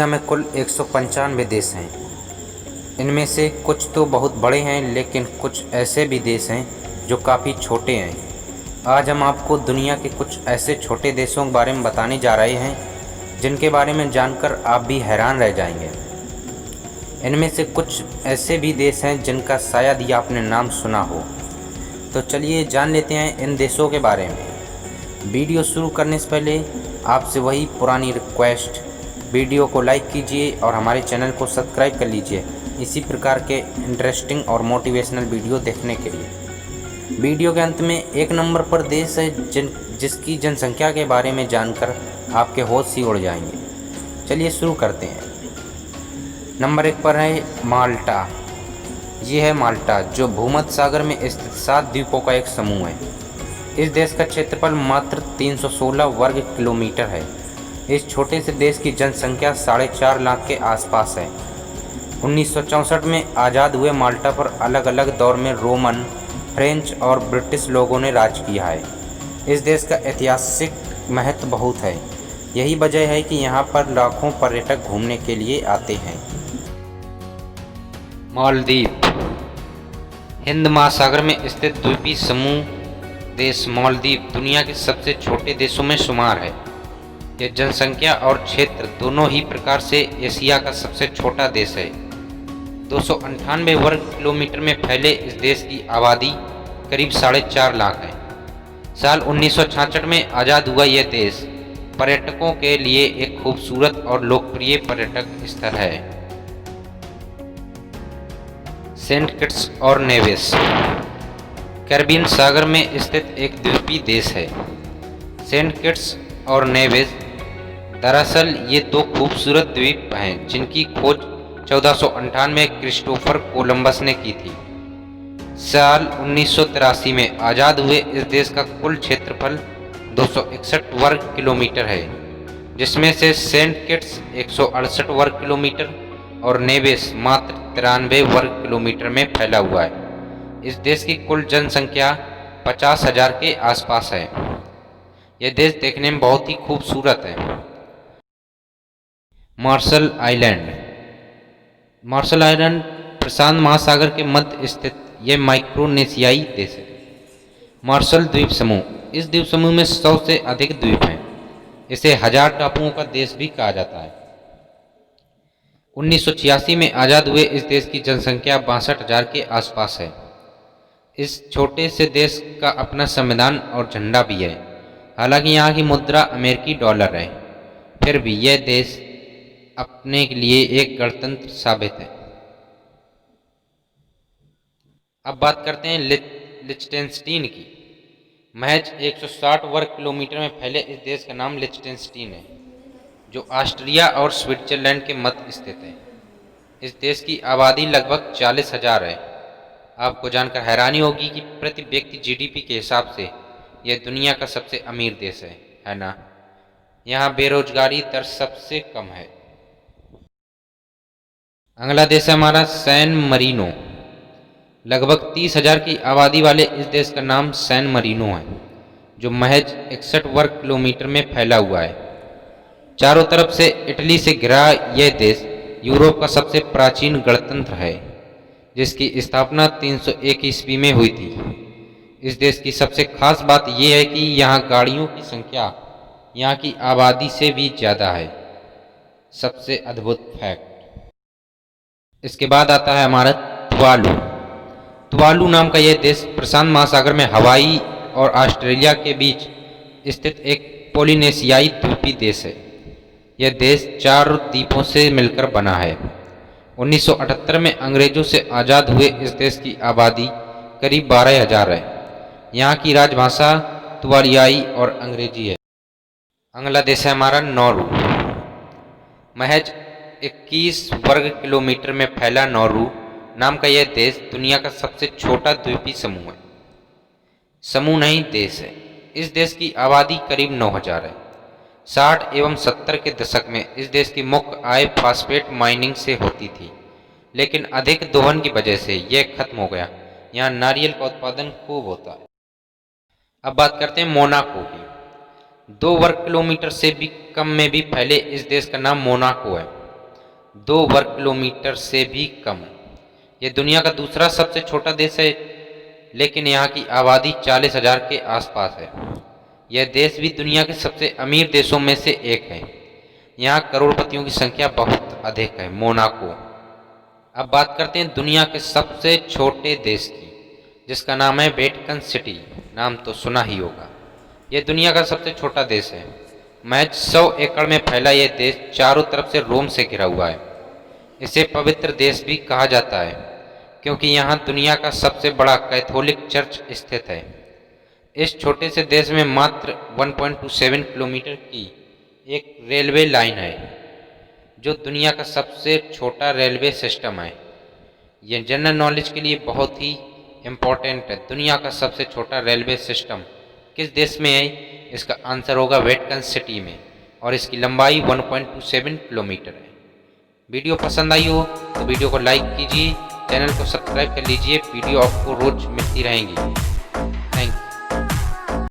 दुनिया में कुल 195 देश हैं। इनमें से कुछ तो बहुत बड़े हैं, लेकिन कुछ ऐसे भी देश हैं जो काफ़ी छोटे हैं। आज हम आपको दुनिया के कुछ ऐसे छोटे देशों के बारे में बताने जा रहे हैं जिनके बारे में जानकर आप भी हैरान रह जाएंगे। इनमें से कुछ ऐसे भी देश हैं जिनका शायद ही आपने नाम सुना हो। तो चलिए जान लेते हैं इन देशों के बारे में। वीडियो शुरू करने से पहले आपसे वही पुरानी रिक्वेस्ट, वीडियो को लाइक कीजिए और हमारे चैनल को सब्सक्राइब कर लीजिए इसी प्रकार के इंटरेस्टिंग और मोटिवेशनल वीडियो देखने के लिए। वीडियो के अंत में एक नंबर पर देश है जिसकी जनसंख्या के बारे में जानकर आपके होश ही उड़ जाएंगे। चलिए शुरू करते हैं। नंबर 1 पर है माल्टा। ये है माल्टा, जो भूमध्य सागर में स्थित 7 द्वीपों का एक समूह है। इस देश का क्षेत्रफल मात्र 316 वर्ग किलोमीटर है। इस छोटे से देश की जनसंख्या 4.5 लाख के आसपास है। 1964 में आज़ाद हुए माल्टा पर अलग अलग दौर में रोमन, फ्रेंच और ब्रिटिश लोगों ने राज किया है। इस देश का ऐतिहासिक महत्व बहुत है। यही वजह है कि यहाँ पर लाखों पर्यटक घूमने के लिए आते हैं। मालदीव। हिंद महासागर में स्थित द्वीपीय समूह देश मालदीव दुनिया के सबसे छोटे देशों में शुमार है। यह जनसंख्या और क्षेत्र दोनों ही प्रकार से एशिया का सबसे छोटा देश है। 298 वर्ग किलोमीटर में फैले इस देश की आबादी करीब 4.5 लाख है। साल 1966 में आज़ाद हुआ यह देश पर्यटकों के लिए एक खूबसूरत और लोकप्रिय पर्यटक स्थल है। सेंट किट्स और नेविस कैरिबियन सागर में स्थित एक द्वीपीय देश है। सेंट किट्स और नेविस दरअसल ये 2 खूबसूरत द्वीप हैं जिनकी खोज 1498 में क्रिस्टोफर कोलंबस ने की थी। साल 1983 में आज़ाद हुए इस देश का कुल क्षेत्रफल 261 वर्ग किलोमीटर है, जिसमें से सेंट किट्स 168 वर्ग किलोमीटर और नेविस मात्र 93 वर्ग किलोमीटर में फैला हुआ है। इस देश की कुल जनसंख्या 50,000 के आसपास है। यह देश देखने में बहुत ही खूबसूरत है। Marshall Island. मार्शल आइलैंड प्रशांत महासागर के मध्य स्थित यह माइक्रोनेशियाई देश है। मार्शल द्वीप समूह। इस द्वीप समूह में 100 से अधिक द्वीप हैं। इसे 1000 टापुओं का देश भी कहा जाता है। 1986 में आज़ाद हुए इस देश की जनसंख्या 62,000 के आसपास है। इस छोटे से देश का अपना संविधान और झंडा भी है। हालांकि यहाँ की मुद्रा अमेरिकी डॉलर है, फिर भी यह देश अपने के लिए एक गणतंत्र साबित है। अब बात करते हैं लिechtenstein की। महज 160 वर्ग किलोमीटर में फैले इस देश का नाम लिechtenstein है, जो ऑस्ट्रिया और स्विट्जरलैंड के मध्य स्थित है। इस देश की आबादी लगभग 40,000 है। आपको जानकर हैरानी होगी कि प्रति व्यक्ति जीडीपी के हिसाब से यह दुनिया का सबसे अमीर देश है ना। यहाँ बेरोजगारी दर सबसे कम है। अगला देश है हमारा सैन मरीनो। लगभग 30,000 की आबादी वाले इस देश का नाम सैन मरीनो है, जो महज 61 वर्ग किलोमीटर में फैला हुआ है। चारों तरफ से इटली से घिरा यह देश यूरोप का सबसे प्राचीन गणतंत्र है, जिसकी स्थापना 301 ईस्वी में हुई थी। इस देश की सबसे खास बात यह है कि यहाँ गाड़ियों की संख्या यहाँ की आबादी से भी ज़्यादा है। सबसे अद्भुत फैक्ट। इसके बाद आता है हमारा तुवालू। तुवालू नाम का यह देश प्रशांत महासागर में हवाई और ऑस्ट्रेलिया के बीच स्थित एक पोलिनेशियाई द्वीपीय देश है। यह देश 4 द्वीपों से मिलकर बना है। 1978 में अंग्रेजों से आज़ाद हुए इस देश की आबादी करीब 12,000 है। यहाँ की राजभाषा तुवालियाई और अंग्रेजी है। अगला देश है हमारा नौरू। महज 21 वर्ग किलोमीटर में फैला नौरू नाम का यह देश दुनिया का सबसे छोटा द्वीपीय समूह है। समूह नहीं, देश है। इस देश की आबादी करीब 9,000 है। 60 एवं 70 के दशक में इस देश की मुख्य आय फास्फेट माइनिंग से होती थी, लेकिन अधिक दोहन की वजह से यह खत्म हो गया। यहाँ नारियल का उत्पादन खूब होता है। अब बात करते हैं मोनाको की। 2 वर्ग किलोमीटर से भी कम में भी फैले इस देश का नाम मोनाको है। 2 वर्ग किलोमीटर से भी कम। यह दुनिया का दूसरा सबसे छोटा देश है, लेकिन यहाँ की आबादी 40,000 के आसपास है। यह देश भी दुनिया के सबसे अमीर देशों में से एक है। यहाँ करोड़पतियों की संख्या बहुत अधिक है। मोनाको। अब बात करते हैं दुनिया के सबसे छोटे देश की, जिसका नाम है वेटिकन सिटी। नाम तो सुना ही होगा। यह दुनिया का सबसे छोटा देश है। महज 100 एकड़ में फैला यह देश चारों तरफ से रोम से घिरा हुआ है। इसे पवित्र देश भी कहा जाता है, क्योंकि यहाँ दुनिया का सबसे बड़ा कैथोलिक चर्च स्थित है। इस छोटे से देश में मात्र 1.27 किलोमीटर की एक रेलवे लाइन है, जो दुनिया का सबसे छोटा रेलवे सिस्टम है। यह जनरल नॉलेज के लिए बहुत ही इम्पोर्टेंट है। दुनिया का सबसे छोटा रेलवे सिस्टम किस देश में है? इसका आंसर होगा वेटिकन सिटी में, और इसकी लंबाई 1.27 किलोमीटर है। वीडियो पसंद आई हो तो वीडियो को लाइक कीजिए, चैनल को सब्सक्राइब कर लीजिए। वीडियो आपको रोज मिलती रहेंगी।